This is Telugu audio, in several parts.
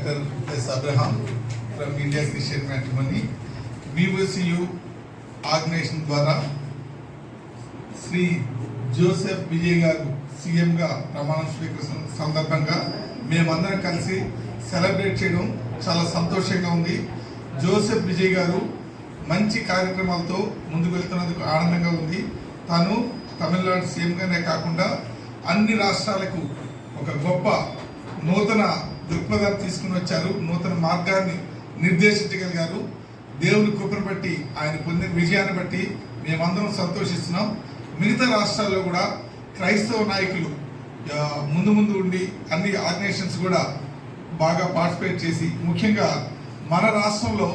Dr. S. Abraham from India Christian Matrimony. VOCU organisation ద్వారా శ్రీ జోసెఫ్ విజయ్ గారు సీఎంగా ప్రమాణ స్వీకరించిన సందర్భంగా మేమందరం కలిసి సెలబ్రేట్ చేయడం చాలా సంతోషంగా ఉంది. జోసెఫ్ విజయ్ గారు మంచి కార్యక్రమాలతో ముందుకు వెళ్తున్నందుకు ఆనందంగా ఉంది. తాను తమిళనాడు సీఎంగానే కాకుండా అన్ని రాష్ట్రాలకు ఒక గొప్ప నూతన దృక్పథాన్ని తీసుకుని వచ్చారు. నూతన మార్గాన్ని నిర్దేశించగలిగారు. దేవుని కృపను బట్టి ఆయన పొందిన విజయాన్ని బట్టి మేమందరం సంతోషిస్తున్నాం. మిగతా రాష్ట్రాల్లో కూడా క్రైస్తవ నాయకులు ముందు ఉండి అన్ని ఆర్గనైజేషన్స్ కూడా బాగా పార్టిసిపేట్ చేసి, ముఖ్యంగా మన రాష్ట్రంలో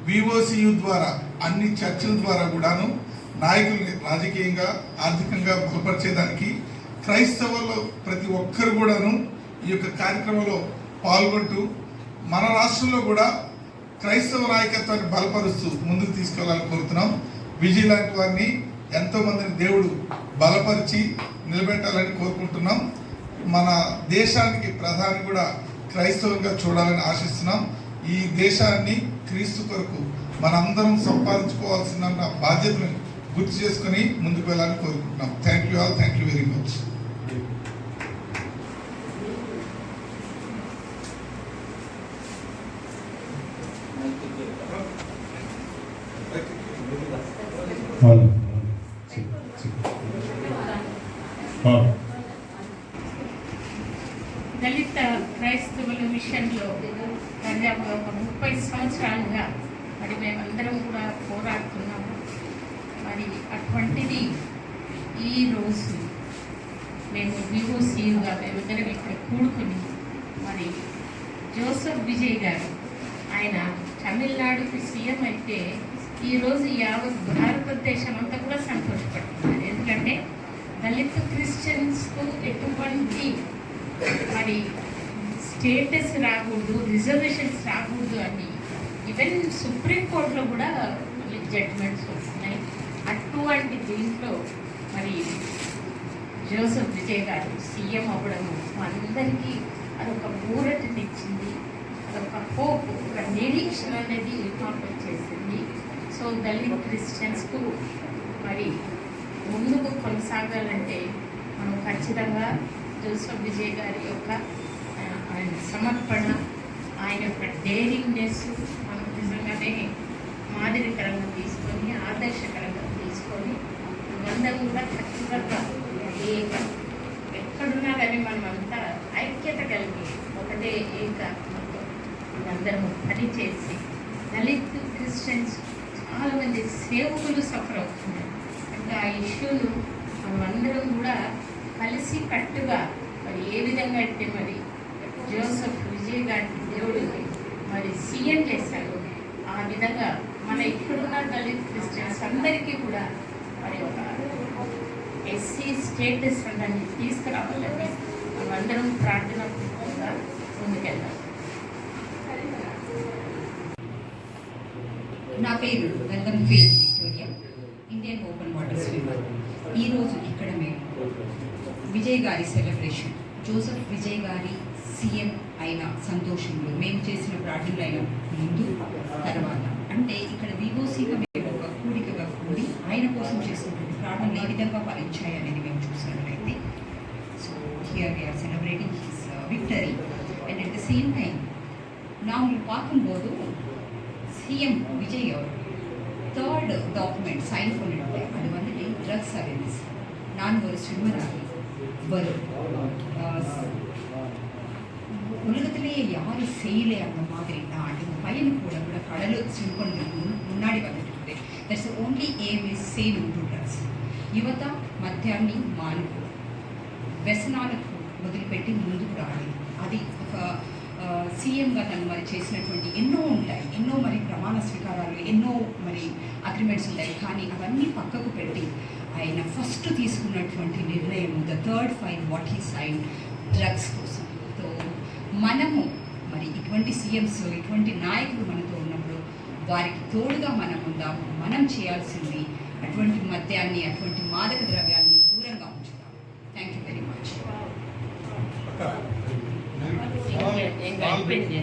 VOCU ద్వారా అన్ని చర్చల ద్వారా కూడాను నాయకుల్ని రాజకీయంగా ఆర్థికంగా బలపరిచేదానికి క్రైస్తవుల్లో ప్రతి ఒక్కరు కూడాను ఈ యొక్క కార్యక్రమంలో పాల్గొంటూ మన రాష్ట్రంలో కూడా క్రైస్తవ నాయకత్వాన్ని బలపరుస్తూ ముందుకు తీసుకెళ్లాలని కోరుతున్నాం. విజయ్ లాంటి వారిని ఎంతో మందిని దేవుడు బలపరిచి నిలబెట్టాలని కోరుకుంటున్నాం. మన దేశానికి ప్రధాని కూడా క్రైస్తవంగా చూడాలని ఆశిస్తున్నాం. ఈ దేశాన్ని క్రీస్తు కొరకు మనందరం సంపాదించుకోవాల్సిన బాధ్యతను గుర్తు చేసుకుని ముందుకు వెళ్ళాలని కోరుకుంటున్నాం. Thank you all. Thank you very much. దళిత క్రైస్తవుల విషయంలో దాదాపు ఒక 30 సంవత్సరాలుగా మరి మేమందరం కూడా పోరాడుతున్నాము. మరి అటువంటిది ఈరోజు మేము VOCUగా మేమిద్దరం ఇక్కడ కూడుకుని మరి జోసెఫ్ విజయ్ గారు ఆయన తమిళనాడుకి సీఎం అయితే ఈరోజు యావత్ భారతదేశం అంతా కూడా సంతోషపడుతున్నారు. ఎందుకంటే దళిత క్రిస్టియన్స్కు ఎటువంటి మరి స్టేటస్ రాకూడదు, రిజర్వేషన్స్ రాకూడదు అని ఈవెన్ సుప్రీంకోర్టులో కూడా మళ్ళీ జడ్జ్మెంట్స్ వస్తున్నాయి. అటువంటి దీంట్లో మరి జోసెఫ్ విజయ్ గారు సీఎం అవ్వడము అందరికీ అదొక ఊరటనిచ్చింది, అదొక హోప్, ఒక నిరీక్షణ అనేది మాకు వచ్చేసింది. సో దళిత క్రిస్టియన్స్కు మరి ముందుకు కొనసాగాలంటే మనం ఖచ్చితంగా జోసెఫ్ విజయ్ గారి యొక్క ఆయన సమర్పణ, ఆయన యొక్క డేరింగ్నెస్ మనం నిజంగానే మాదిరికరంగా తీసుకొని ఆదర్శకరంగా తీసుకొని అందరం కూడా ఖచ్చితంగా ఎక్కడున్నా కానీ మనమంతా ఐక్యత కలిగి ఒకటే ఏకాత్మతో అందరము పనిచేసి దళిత క్రిస్టియన్స్ చాలామంది సేవకులు సఫర్ అవుతున్నారు. అంటే ఆ ఇష్యూను మనమందరం కూడా కలిసి కట్టుగా మరి ఏ విధంగా అంటే మరి జోసెఫ్ విజయ్ గారి దేవుడు మరి సీఎం చేశారు. ఆ విధంగా మన ఇక్కడున్న దళిత క్రిస్టియన్స్ అందరికీ కూడా మరి ఒక SC స్టేటస్ దాన్ని తీసుకురావాలని మనమందరం ప్రార్థన పూర్వకంగా ముందుకెళ్దాం. నా పేరు గంధం feel Victoria, Indian open water swimmer. ఈరోజు ఇక్కడ మేము విజయ్ గారి సెలబ్రేషన్, జోసెఫ్ విజయ్ గారి సీఎం అయిన సంతోషంలో మేము చేసిన ప్రార్థనలైన ముందు తర్వాత అంటే ఇక్కడ VOCగా మేము ఒక కూడికగా కూడి ఆయన కోసం చేసినటువంటి ప్రార్థనలు ఏ విధంగా ఫలించాయి అనేది మేము చూసినట్లయితే, so here we are celebrating his victory and at the same time நாங்கள் பார்க்கும்போது சிஎம் விஜய் அவர் தேர்ட் டாக்குமெண்ட் சைன் பண்ணிட்டு அது வந்துட்டு ட்ரக்ஸ் அவேர்னஸ். நான் ஒரு ஸ்விம்மராக வரும் உலகத்திலேயே யாரும் செய்யலை அந்த மாதிரி நான் அந்த பையனு கூட கடலில் ஸ்விம் பண்ணுறதுக்கு முன்னாடி வந்துட்டு இருக்குது. That's only aim is save to drugs. యువత మధ్యాహ్నం మానుకు వ్యసనాలకు వదిలిపెట్టి ముందుకు రావాలి. అది ఒక సీఎంగా తను మరి చేసినటువంటి ఎన్నో ఉంటాయి, ఎన్నో మరి ప్రమాణ స్వీకారాలు, ఎన్నో మరి అగ్రిమెంట్స్ ఉంటాయి. కానీ అవన్నీ పక్కకు పెట్టి ఆయన ఫస్ట్ తీసుకున్నటువంటి నిర్ణయం the third file what he sign drugs కోసం. సో మనము మరి ఇటువంటి సీఎంస్, ఇటువంటి నాయకులు మనతో ఉన్నప్పుడు వారికి తోడుగా మనం ఉందాము. మనం చేయాల్సింది అటువంటి మద్యాన్ని, అటువంటి మాదక ద్రవ్యాన్ని దూరంగా ఉంచుతాం. Thank you very much. అయిపోయింది